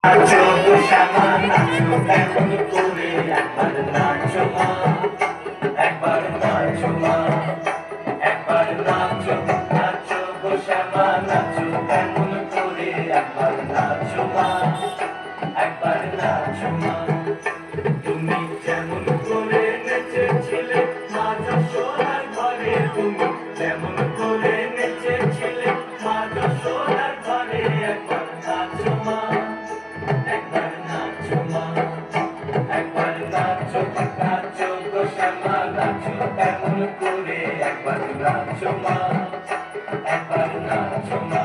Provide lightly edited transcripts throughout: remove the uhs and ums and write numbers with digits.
নাচো গো শ্যামা নাচো কেমন করে একবার নাচো মা, একবার নাচো মা, একবার নাচো নাচো গো শ্যামা নাচো কেমন করে একবার নাচো মা, একবার নাচো মা। তুমি যেমন করে নেচেছিলে মা যশোদার ঘরে, তুমি যেমন করে নেচেছিলে মা যশোদার ঘরে, একবার নাচো মা, একবার নাচো মা, একবার নাচো নাচো গো শ্যামা নাচো কেমন করে একবার নাচো মা, একবার নাচো মা,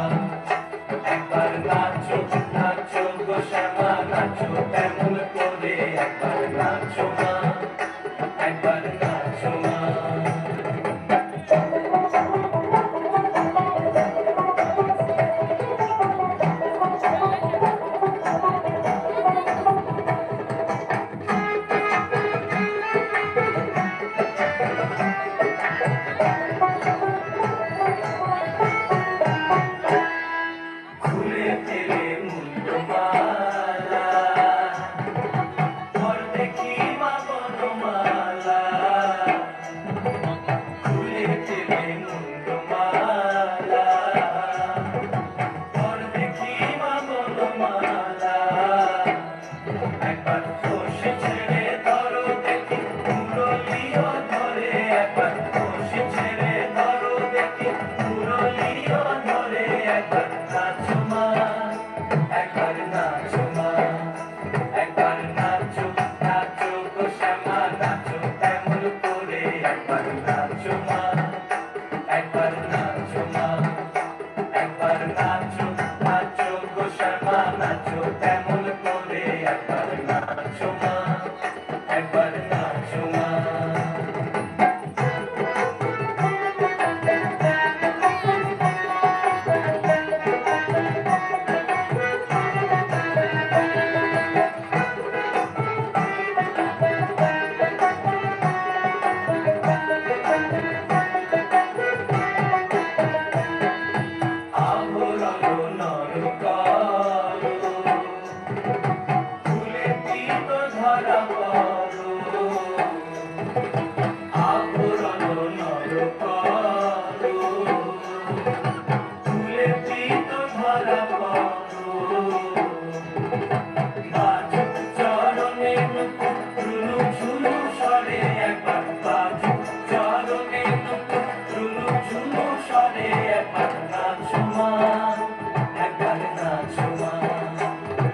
একবার নাচো নাচো গো শ্যামা নাচো কেমন করে একবার নাচো মা, একবার নাচো মা। খুলে ফেলে মুন্ডমালা, ঘর দেখি মা বনমালা, খুলে ফেলে মুন্ডমালা, ঘর দেখি মা বনমালা, একবার বসে ছেড়ে ধরো দেখি মুরলিও ধরে, একবার বসে ছেড়ে ধরো দেখি মুরলিও ধরে, একবার নাচো মা, একবার নাচো মা, একবার নাচো নাচো গো শ্যামা নাচো কেমন করে একবার নাচো মা, একবার নাচো মা, একবার নাচো নাচো গো শ্যামা নাচো কেমন